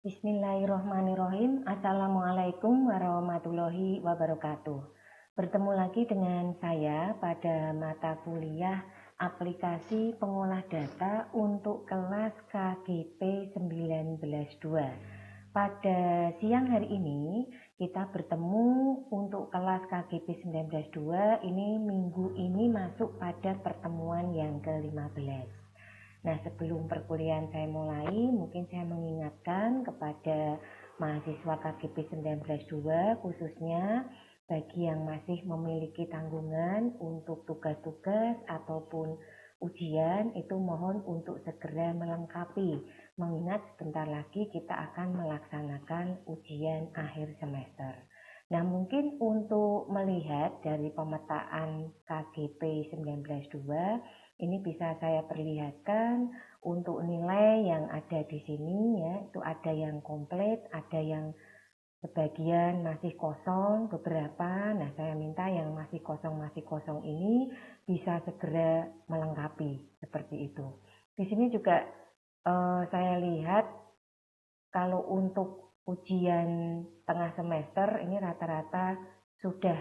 Bismillahirrahmanirrahim. Assalamualaikum warahmatullahi wabarakatuh. Bertemu lagi dengan saya pada mata kuliah aplikasi pengolah data untuk kelas KGP 19.2. Pada siang hari ini kita bertemu untuk kelas KGP 19.2. Ini minggu ini masuk pada pertemuan yang ke-15. Nah, sebelum perkuliahan saya mulai, mungkin saya mengingatkan kepada mahasiswa KGP 19.2, khususnya bagi yang masih memiliki tanggungan untuk tugas-tugas ataupun ujian, itu mohon untuk segera melengkapi. Mengingat sebentar lagi kita akan melaksanakan ujian akhir semester. Nah, mungkin untuk melihat dari pemetaan KGP 19.2, ini bisa saya perlihatkan untuk nilai yang ada di sini ya, itu ada yang komplit, ada yang sebagian masih kosong, beberapa. Nah, saya minta yang masih kosong ini bisa segera melengkapi seperti itu. Di sini juga saya lihat kalau untuk ujian tengah semester ini rata-rata sudah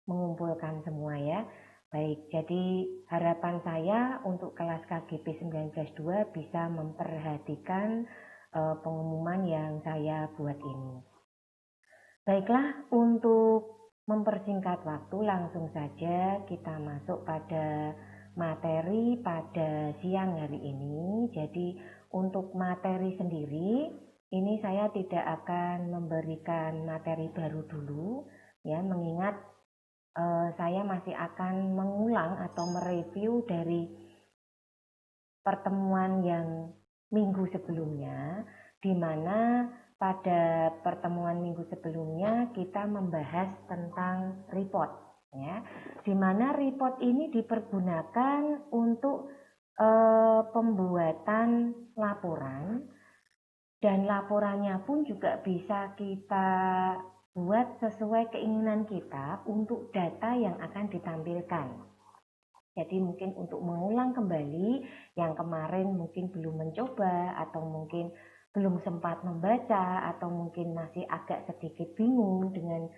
mengumpulkan semua ya. Baik, jadi harapan saya untuk kelas KGP 19.2 bisa memperhatikan pengumuman yang saya buat ini. Baiklah, untuk mempersingkat waktu langsung saja kita masuk pada materi pada siang hari ini. Jadi untuk materi sendiri ini saya tidak akan memberikan materi baru dulu ya, mengingat saya masih akan mengulang atau mereview dari pertemuan yang minggu sebelumnya, di mana pada pertemuan minggu sebelumnya kita membahas tentang report, ya, di mana report ini dipergunakan untuk pembuatan laporan, dan laporannya pun juga bisa kita buat sesuai keinginan kita untuk data yang akan ditampilkan. Jadi mungkin untuk mengulang kembali yang kemarin mungkin belum mencoba atau mungkin belum sempat membaca atau mungkin masih agak sedikit bingung dengan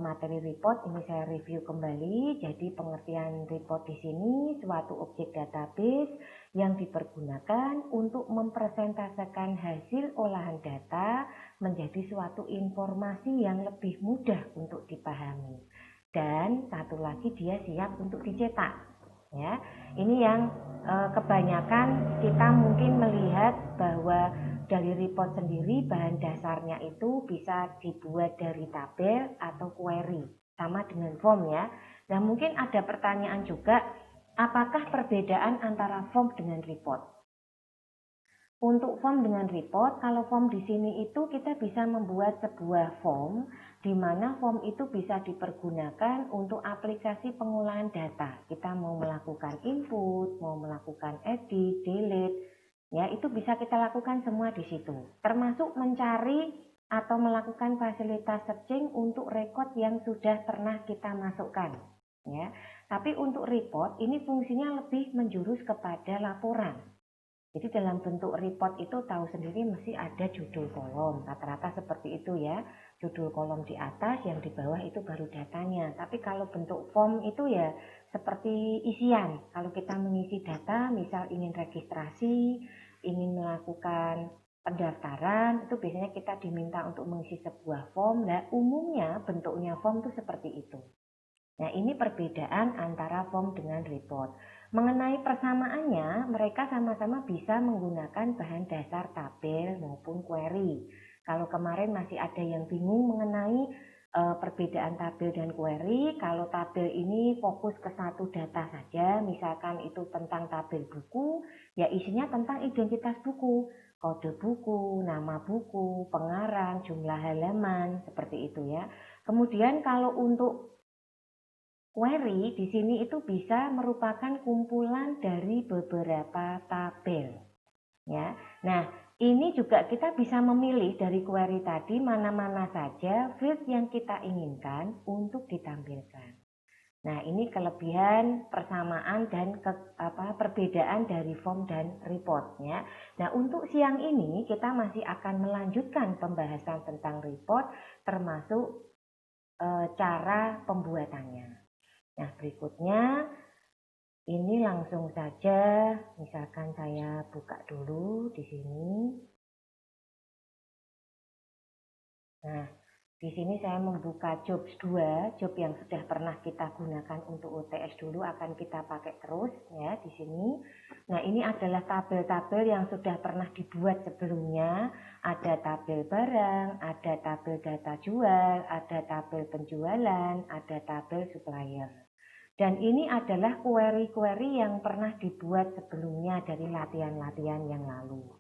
materi report, ini saya review kembali. Jadi pengertian report di sini suatu objek database yang dipergunakan untuk mempresentasikan hasil olahan data menjadi suatu informasi yang lebih mudah untuk dipahami. Dan satu lagi dia siap untuk dicetak. Ya, ini yang kebanyakan kita mungkin melihat bahwa dari report sendiri bahan dasarnya itu bisa dibuat dari tabel atau query, sama dengan form ya. Nah, mungkin ada pertanyaan juga, apakah perbedaan antara form dengan report? Untuk form dengan report, kalau form di sini itu kita bisa membuat sebuah form, di mana form itu bisa dipergunakan untuk aplikasi pengolahan data. Kita mau melakukan input, mau melakukan edit, delete, ya itu bisa kita lakukan semua di situ. Termasuk mencari atau melakukan fasilitas searching untuk record yang sudah pernah kita masukkan. Ya, tapi untuk report ini fungsinya lebih menjurus kepada laporan. Jadi dalam bentuk report itu tahu sendiri mesti ada judul kolom, rata-rata seperti itu ya, judul kolom di atas, yang di bawah itu baru datanya. Tapi kalau bentuk form itu ya seperti isian, kalau kita mengisi data, misal ingin registrasi, ingin melakukan pendaftaran, itu biasanya kita diminta untuk mengisi sebuah form. Nah, umumnya bentuknya form itu seperti itu. Nah, ini perbedaan antara form dengan report. Mengenai persamaannya, mereka sama-sama bisa menggunakan bahan dasar tabel maupun query. Kalau kemarin masih ada yang bingung mengenai perbedaan tabel dan query, kalau tabel ini fokus ke satu data saja, misalkan itu tentang tabel buku, ya isinya tentang identitas buku, kode buku, nama buku, pengarang, jumlah halaman, seperti itu ya. Kemudian kalau untuk query di sini itu bisa merupakan kumpulan dari beberapa tabel. Ya. Nah, ini juga kita bisa memilih dari query tadi mana-mana saja field yang kita inginkan untuk ditampilkan. Nah, ini kelebihan, persamaan, dan perbedaan dari form dan report ya. Nah, untuk siang ini kita masih akan melanjutkan pembahasan tentang report termasuk cara pembuatannya. Nah, berikutnya ini langsung saja, misalkan saya buka dulu di sini. Nah, di sini saya membuka job 2, job yang sudah pernah kita gunakan untuk UTS dulu akan kita pakai terus ya di sini. Nah, ini adalah tabel-tabel yang sudah pernah dibuat sebelumnya. Ada tabel barang, ada tabel data jual, ada tabel penjualan, ada tabel supplier. Dan ini adalah query-query yang pernah dibuat sebelumnya dari latihan-latihan yang lalu.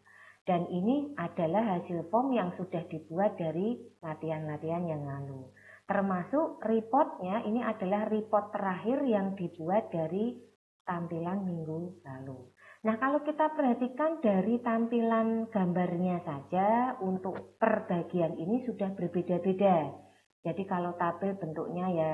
Dan ini adalah hasil form yang sudah dibuat dari latihan-latihan yang lalu. Termasuk reportnya, ini adalah report terakhir yang dibuat dari tampilan minggu lalu. Nah, kalau kita perhatikan dari tampilan gambarnya saja, untuk per bagian ini sudah berbeda-beda. Jadi kalau tabel bentuknya ya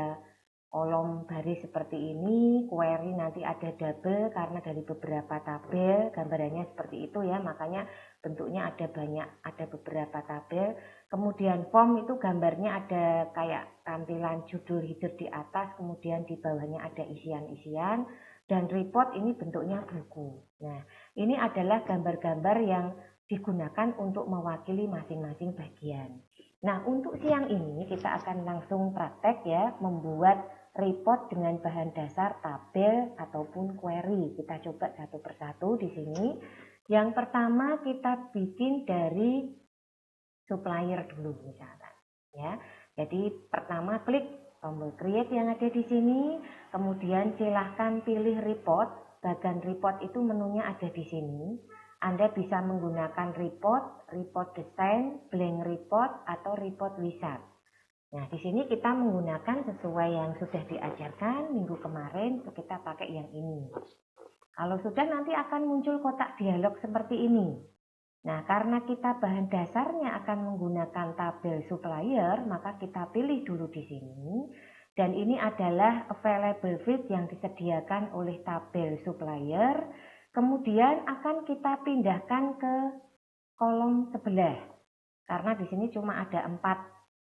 kolom baris seperti ini, query nanti ada double karena dari beberapa tabel, gambarannya seperti itu ya, makanya bentuknya ada banyak, ada beberapa tabel. Kemudian form itu gambarnya ada kayak tampilan judul header di atas, kemudian di bawahnya ada isian-isian, dan report ini bentuknya buku. Nah, ini adalah gambar-gambar yang digunakan untuk mewakili masing-masing bagian. Nah, untuk siang ini kita akan langsung praktek ya, membuat report dengan bahan dasar tabel ataupun query. Kita coba satu persatu di sini. Yang pertama kita bikin dari supplier dulu misalkan ya. Jadi pertama klik tombol create yang ada di sini, kemudian silahkan pilih report. Bagian report itu menunya ada di sini. Anda bisa menggunakan report, report design, blank report, atau report wizard. Nah, di sini kita menggunakan sesuai yang sudah diajarkan minggu kemarin, kita pakai yang ini. Kalau sudah nanti akan muncul kotak dialog seperti ini. Nah, karena kita bahan dasarnya akan menggunakan tabel supplier, maka kita pilih dulu di sini. Dan ini adalah available field yang disediakan oleh tabel supplier. Kemudian akan kita pindahkan ke kolom sebelah. Karena di sini cuma ada 4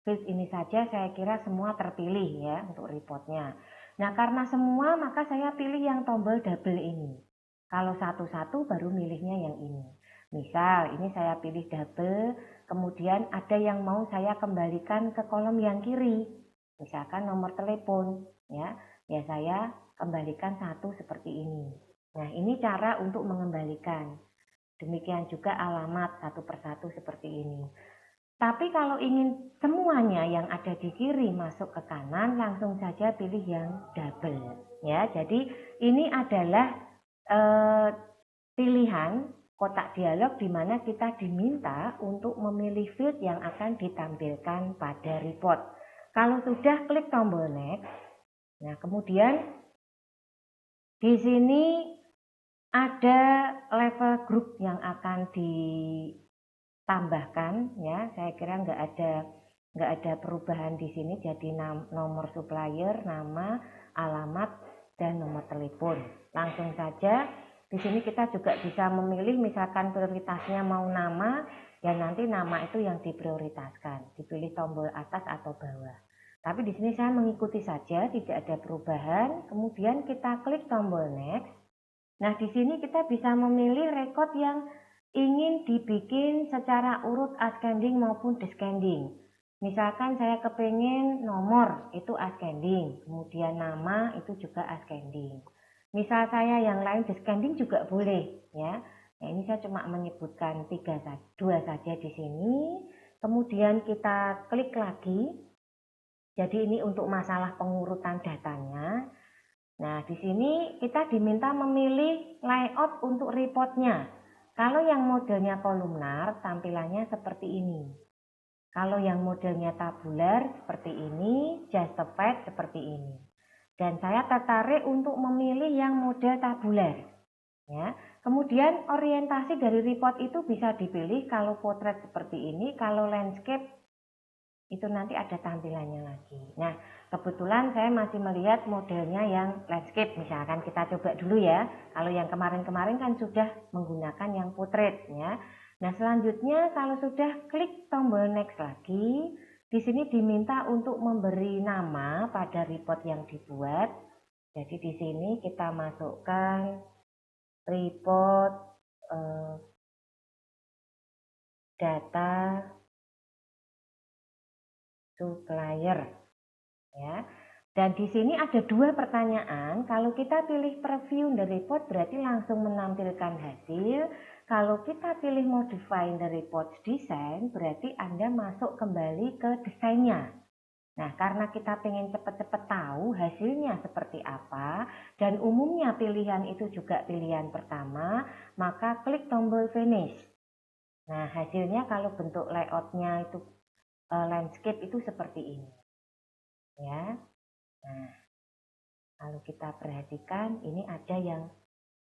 field ini saja, saya kira semua terpilih ya untuk reportnya. Nah, karena semua maka saya pilih yang tombol double ini. Kalau satu-satu baru milihnya yang ini. Misal ini saya pilih double, kemudian ada yang mau saya kembalikan ke kolom yang kiri. Misalkan nomor telepon ya. Ya saya kembalikan satu seperti ini. Nah, ini cara untuk mengembalikan. Demikian juga alamat satu persatu seperti ini. Tapi kalau ingin semuanya yang ada di kiri masuk ke kanan, langsung saja pilih yang double ya. Jadi ini adalah pilihan kotak dialog di mana kita diminta untuk memilih field yang akan ditampilkan pada report. Kalau sudah klik tombol next. Nah, kemudian di sini ada level group yang akan ditambahkan ya. Saya kira nggak ada perubahan di sini. Jadi nomor supplier, nama, alamat, dan nomor telepon. Langsung saja di sini kita juga bisa memilih, misalkan prioritasnya mau nama, ya nanti nama itu yang diprioritaskan. Dipilih tombol atas atau bawah. Tapi di sini saya mengikuti saja, tidak ada perubahan. Kemudian kita klik tombol next. Nah, di sini kita bisa memilih rekod yang ingin dibikin secara urut ascending maupun descending. Misalkan saya kepengen nomor itu ascending, kemudian nama itu juga ascending. Misal saya yang lain descending juga boleh ya. Nah, ini saya cuma menyebutkan 2 saja di sini. Kemudian kita klik lagi. Jadi ini untuk masalah pengurutan datanya. Nah, di sini kita diminta memilih layout untuk reportnya. Kalau yang modelnya kolumnar, tampilannya seperti ini. Kalau yang modelnya tabular, seperti ini. Justified, seperti ini. Dan saya tertarik untuk memilih yang model tabular. Ya. Kemudian orientasi dari report itu bisa dipilih kalau portrait seperti ini, kalau landscape itu nanti ada tampilannya lagi. Nah, kebetulan saya masih melihat modelnya yang landscape, misalkan kita coba dulu ya. Kalau yang kemarin-kemarin kan sudah menggunakan yang portrait ya. Nah, selanjutnya kalau sudah klik tombol next lagi, di sini diminta untuk memberi nama pada report yang dibuat. Jadi di sini kita masukkan report data supplier ya. Dan di sini ada dua pertanyaan. Kalau kita pilih preview the report berarti langsung menampilkan hasil. Kalau kita pilih modify the report design berarti Anda masuk kembali ke desainnya. Nah, karena kita pengen cepat-cepat tahu hasilnya seperti apa dan umumnya pilihan itu juga pilihan pertama, maka klik tombol finish. Nah, hasilnya kalau bentuk layoutnya itu landscape itu seperti ini. Ya. Nah, kalau kita perhatikan ini ada yang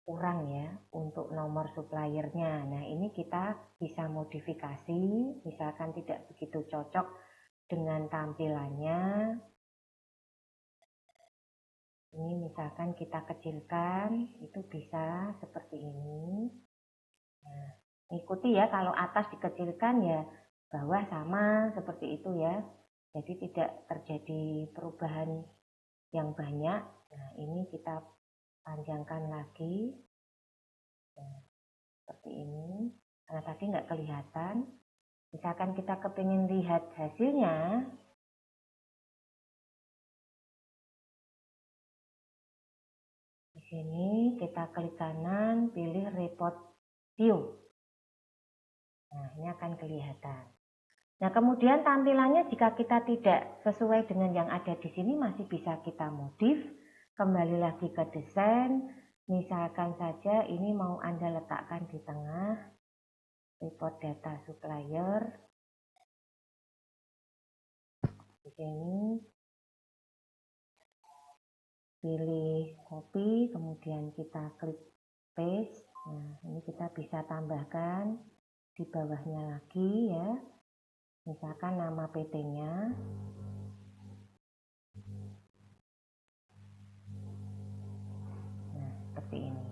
kurang ya untuk nomor suppliernya. Nah, ini kita bisa modifikasi, misalkan tidak begitu cocok dengan tampilannya. Ini misalkan kita kecilkan, itu bisa seperti ini. Nah, ikuti ya, kalau atas dikecilkan ya bawah sama seperti itu ya. Jadi tidak terjadi perubahan yang banyak. Nah, ini kita panjangkan lagi. Nah, seperti ini. Karena tadi nggak kelihatan. Misalkan kita kepingin lihat hasilnya, di sini kita klik kanan, pilih report view. Nah, ini akan kelihatan. Nah, kemudian tampilannya jika kita tidak sesuai dengan yang ada di sini masih bisa kita modif. Kembali lagi ke desain. Misalkan saja ini mau Anda letakkan di tengah. Report data supplier. Di sini pilih copy, kemudian kita klik paste. Nah, ini kita bisa tambahkan di bawahnya lagi ya. Misalkan nama PT-nya. Nah, seperti ini.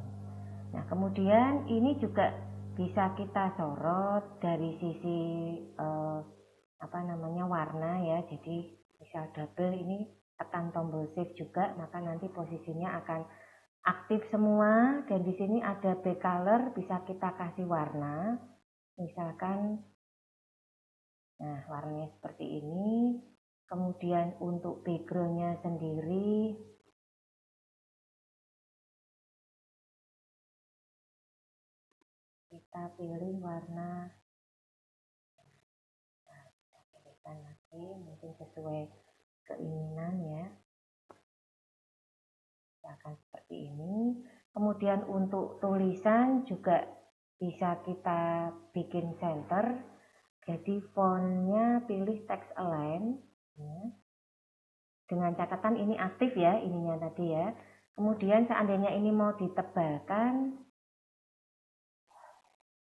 Nah, kemudian ini juga bisa kita sorot dari sisi warna ya. Jadi bisa double ini, tekan tombol shift juga, maka nanti posisinya akan aktif semua. Dan di sini ada back color, bisa kita kasih warna. Misalkan nah, warnanya seperti ini. Kemudian untuk backgroundnya sendiri kita pilih warna, nah, kita pilihkan lagi mungkin sesuai keinginan ya. Akan seperti ini. Kemudian untuk tulisan juga bisa kita bikin center. Jadi fontnya pilih text align ya. Dengan catatan ini aktif ya, ininya tadi ya. Kemudian seandainya ini mau ditebalkan,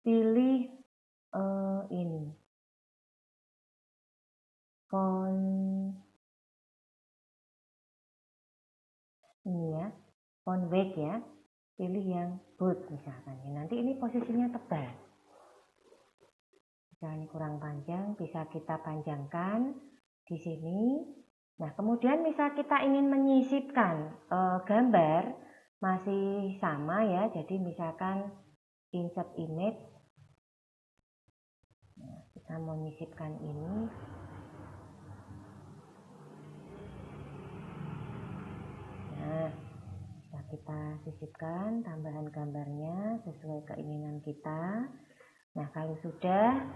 pilih ini font ini ya, font weight ya. Pilih yang bold misalkan. Nanti ini posisinya tebal. Ini kurang panjang, bisa kita panjangkan di sini. Nah, kemudian misal kita ingin menyisipkan gambar, masih sama ya. Jadi misalkan insert image. Nah, kita mau menyisipkan ini. Nah, bisa kita sisipkan tambahan gambarnya sesuai keinginan kita. Nah, kalau sudah,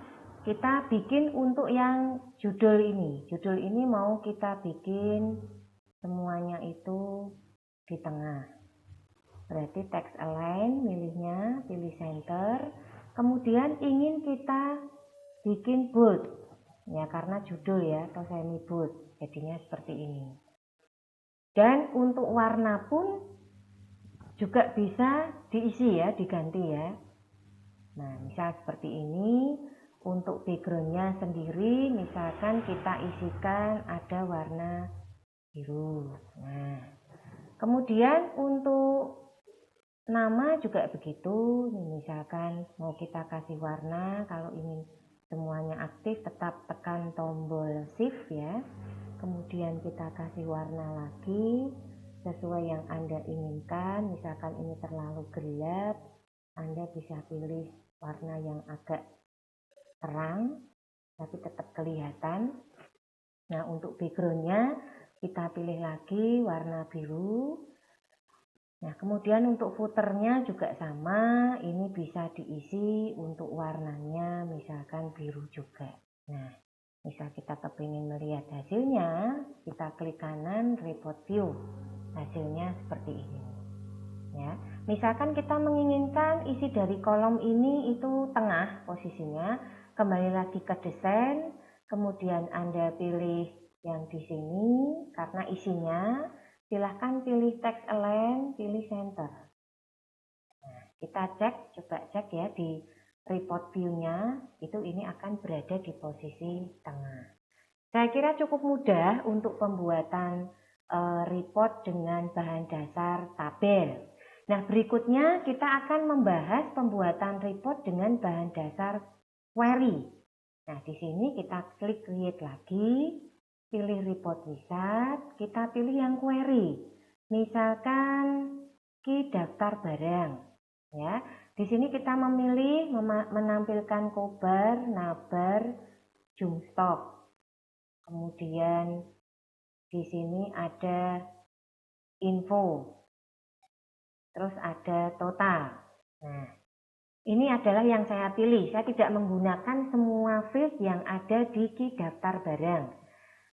kita bikin untuk yang judul ini. Judul ini mau kita bikin semuanya itu di tengah. Berarti text align, milihnya, pilih center. Kemudian ingin kita bikin bold. Ya, karena judul ya, atau semi bold. Jadinya seperti ini. Dan untuk warna pun juga bisa diisi ya, diganti ya. Nah, misal seperti ini. untuk backgroundnya sendiri, misalkan kita isikan ada warna biru. Nah, kemudian untuk nama juga begitu. Misalkan mau kita kasih warna, kalau ingin semuanya aktif tetap tekan tombol shift ya. Kemudian kita kasih warna lagi sesuai yang Anda inginkan. Misalkan ini terlalu gelap, Anda bisa pilih warna yang agak terang tapi tetap kelihatan. Nah, untuk backgroundnya kita pilih lagi warna biru. Nah, kemudian untuk footernya juga sama, ini bisa diisi untuk warnanya misalkan biru juga. Nah, misal kita kepingin melihat hasilnya, kita klik kanan report view, hasilnya seperti ini ya. Misalkan kita menginginkan isi dari kolom ini itu tengah posisinya, kembali lagi ke desain, kemudian Anda pilih yang di sini karena isinya, silahkan pilih text align, pilih center. Nah, kita coba cek ya di report view-nya, itu ini akan berada di posisi tengah. Saya kira cukup mudah untuk pembuatan report dengan bahan dasar tabel. Nah, berikutnya kita akan membahas pembuatan report dengan bahan dasar query. Nah, di sini kita klik create lagi, pilih report wizard, kita pilih yang query. Misalkan key daftar barang. Ya, di sini kita memilih menampilkan kobar, nabar, jumstok. Kemudian di sini ada info. Terus ada total. Nah, ini adalah yang saya pilih. Saya tidak menggunakan semua field yang ada di key daftar barang.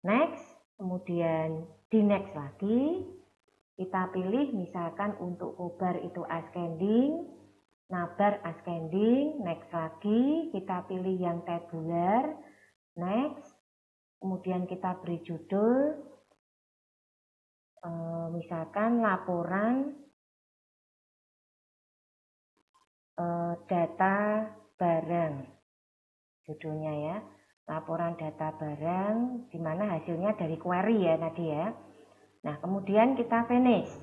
Next, kemudian di next lagi. Kita pilih misalkan untuk kobar itu ascending, nabar ascending, next lagi. Kita pilih yang tabular, next. Kemudian kita beri judul, misalkan laporan data barang, judulnya ya, laporan data barang, di mana hasilnya dari query ya tadi ya. Nah, kemudian kita finish,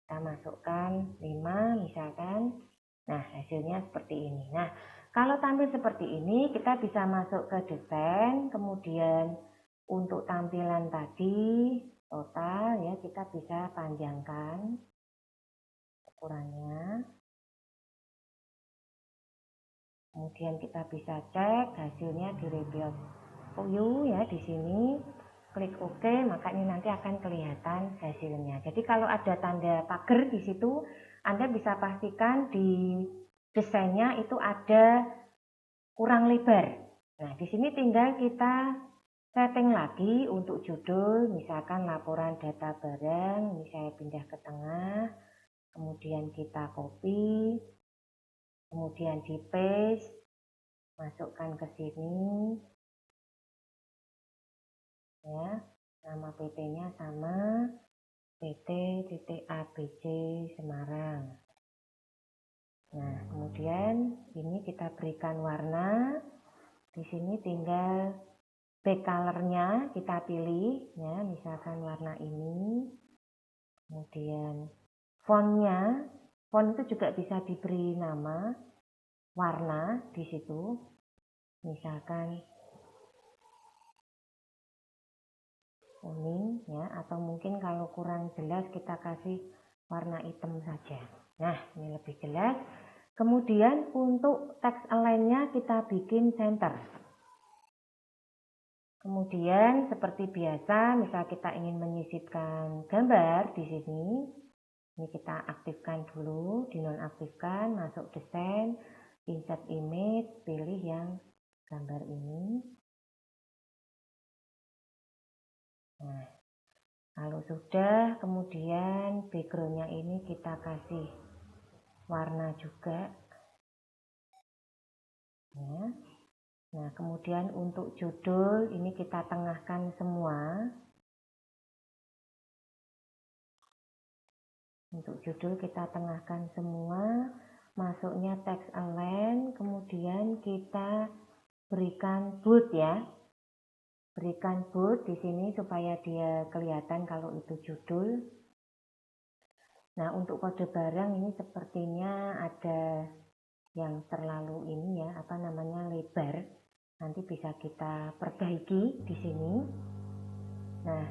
kita masukkan 5 misalkan. Nah, hasilnya seperti ini. Nah, kalau tampil seperti ini, kita bisa masuk ke desain, kemudian untuk tampilan tadi total ya, kita bisa panjangkan ukurannya. Kemudian kita bisa cek hasilnya di report view ya, di sini klik OK, maka ini nanti akan kelihatan hasilnya. Jadi kalau ada tanda pagar di situ, Anda bisa pastikan di desainnya itu ada kurang lebar. Nah, di sini tinggal kita setting lagi untuk judul, misalkan laporan data barang, ini saya pindah ke tengah, kemudian kita copy, kemudian di paste, masukkan ke sini ya, nama PT-nya sama, PT.ABC Semarang. Nah, kemudian ini kita berikan warna, di sini tinggal back color-nya kita pilih ya, misalkan warna ini. Kemudian font-nya, font itu juga bisa diberi nama, warna di situ, misalkan kuning ya, atau mungkin kalau kurang jelas kita kasih warna hitam saja. Nah, ini lebih jelas. Kemudian untuk text align-nya kita bikin center. Kemudian seperti biasa, misal kita ingin menyisipkan gambar di sini, ini kita aktifkan dulu, dinonaktifkan, masuk desain, insert image, pilih yang gambar ini. Nah, kalau sudah, kemudian background-nya ini kita kasih warna juga. Ya. Nah, kemudian untuk judul ini kita tengahkan semua. Untuk judul kita tengahkan semua. masuknya teks align, kemudian kita berikan bold ya. Berikan bold di sini supaya dia kelihatan kalau itu judul. Nah, untuk kode barang ini sepertinya ada yang terlalu ini ya, lebar. Nanti bisa kita perbaiki di sini. Nah,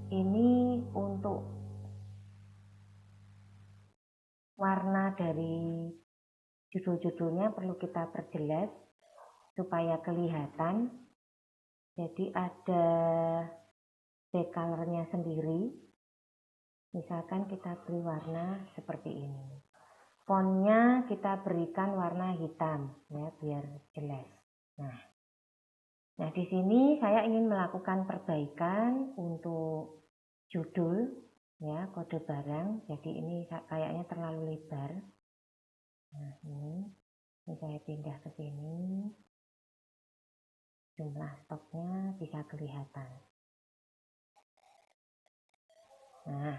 ini untuk warna dari judul-judulnya perlu kita perjelas supaya kelihatan. Jadi ada back color-nya sendiri. Misalkan kita beri warna seperti ini. Fontnya kita berikan warna hitam ya biar jelas. Nah di sini saya ingin melakukan perbaikan untuk judul ya, kode barang. Jadi ini kayaknya terlalu lebar. Nah ini saya pindah ke sini. Jumlah stoknya bisa kelihatan. Nah,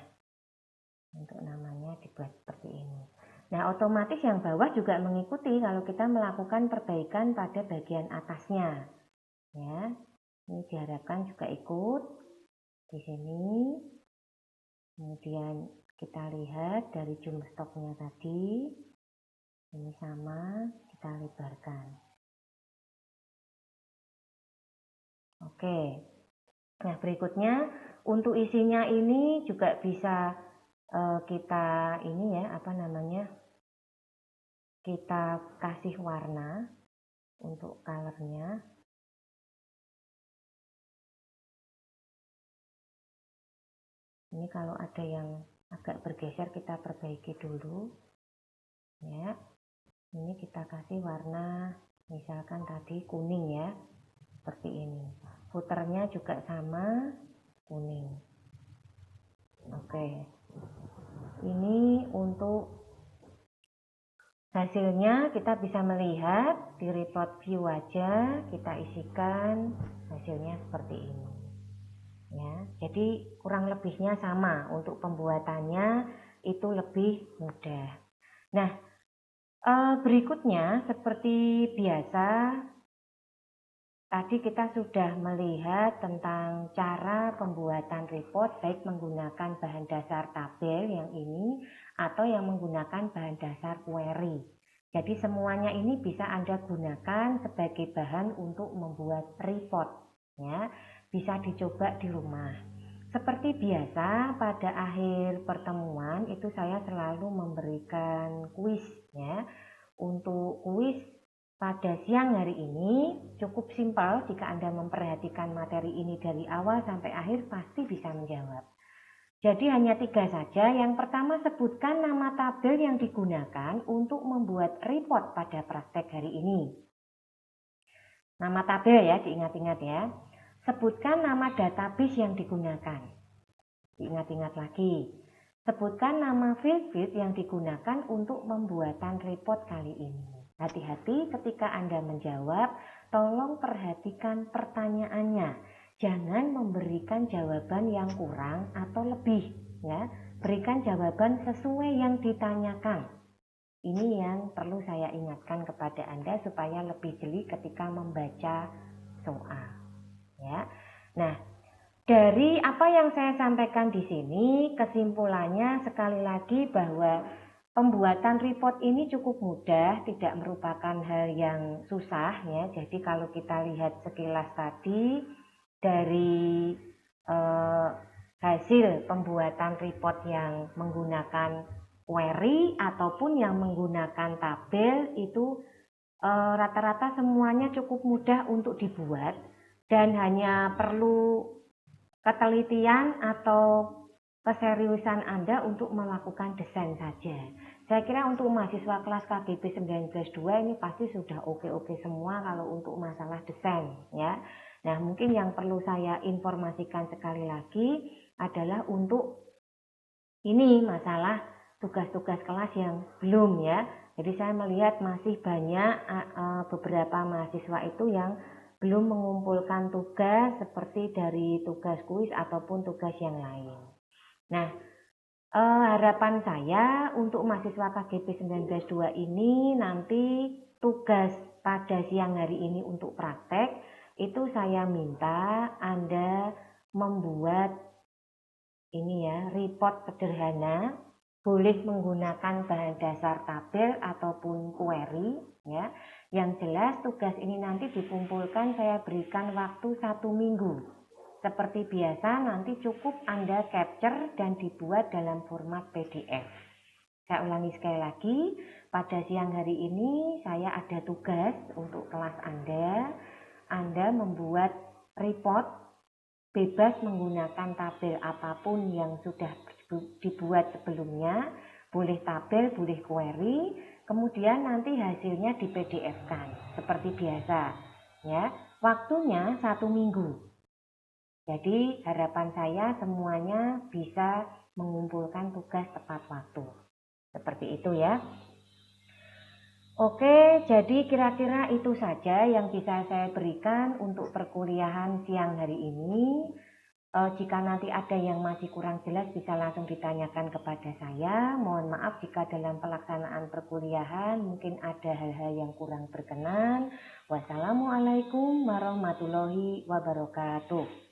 untuk namanya dibuat seperti ini. Nah, otomatis yang bawah juga mengikuti kalau kita melakukan perbaikan pada bagian atasnya. Ya, ini diharapkan juga ikut di sini. Kemudian kita lihat dari jumlah stoknya tadi, ini sama, kita lebarkan. Oke. Nah, berikutnya untuk isinya ini juga bisa kita ini ya, kita kasih warna untuk colornya. Ini kalau ada yang agak bergeser kita perbaiki dulu ya. Ini kita kasih warna misalkan tadi kuning ya, seperti ini. Footernya juga sama, kuning. Oke, ini untuk hasilnya kita bisa melihat di report view aja, kita isikan hasilnya seperti ini ya. Jadi kurang lebihnya sama, untuk pembuatannya itu lebih mudah. Nah, berikutnya seperti biasa tadi kita sudah melihat tentang cara pembuatan report baik menggunakan bahan dasar tabel yang ini atau yang menggunakan bahan dasar query. Jadi semuanya ini bisa Anda gunakan sebagai bahan untuk membuat report ya. Bisa dicoba di rumah. Seperti biasa pada akhir pertemuan itu saya selalu memberikan kuis ya. Untuk kuis pada siang hari ini cukup simpel, jika Anda memperhatikan materi ini dari awal sampai akhir pasti bisa menjawab. Jadi hanya 3 saja. Yang pertama, sebutkan nama tabel yang digunakan untuk membuat report pada praktek hari ini. Nama tabel ya, diingat-ingat ya. Sebutkan nama database yang digunakan. Diingat-ingat lagi. Sebutkan nama field yang digunakan untuk pembuatan report kali ini. Hati-hati ketika Anda menjawab, tolong perhatikan pertanyaannya. Jangan memberikan jawaban yang kurang atau lebih ya. Berikan jawaban sesuai yang ditanyakan. Ini yang perlu saya ingatkan kepada Anda supaya lebih jeli ketika membaca soal ya. Nah, dari apa yang saya sampaikan di sini, kesimpulannya sekali lagi bahwa pembuatan report ini cukup mudah, tidak merupakan hal yang susah ya. Jadi kalau kita lihat sekilas tadi dari hasil pembuatan report yang menggunakan query ataupun yang menggunakan tabel itu rata-rata semuanya cukup mudah untuk dibuat dan hanya perlu ketelitian atau keseriusan Anda untuk melakukan desain saja. Saya kira untuk mahasiswa kelas KGP 19-2 ini pasti sudah oke-oke semua kalau untuk masalah desain ya. Nah, mungkin yang perlu saya informasikan sekali lagi adalah untuk ini masalah tugas-tugas kelas yang belum ya. Jadi saya melihat masih banyak beberapa mahasiswa itu yang belum mengumpulkan tugas seperti dari tugas kuis ataupun tugas yang lain. Nah, Harapan saya untuk mahasiswa KGP 19.2 ini nanti tugas pada siang hari ini untuk praktek itu saya minta Anda membuat ini ya, report sederhana, boleh menggunakan bahan dasar tabel ataupun query ya. Yang jelas tugas ini nanti dikumpulkan saya berikan waktu 1 minggu. Seperti biasa nanti cukup Anda capture dan dibuat dalam format PDF. Saya ulangi sekali lagi, pada siang hari ini saya ada tugas untuk kelas Anda. Anda membuat report bebas menggunakan tabel apapun yang sudah dibuat sebelumnya, boleh tabel, boleh query, kemudian nanti hasilnya di PDF-kan seperti biasa ya. Waktunya 1 minggu. Jadi harapan saya semuanya bisa mengumpulkan tugas tepat waktu. Seperti itu ya. Oke, jadi kira-kira itu saja yang bisa saya berikan untuk perkuliahan siang hari ini. Jika nanti ada yang masih kurang jelas bisa langsung ditanyakan kepada saya. Mohon maaf jika dalam pelaksanaan perkuliahan mungkin ada hal-hal yang kurang berkenan. Wassalamualaikum warahmatullahi wabarakatuh.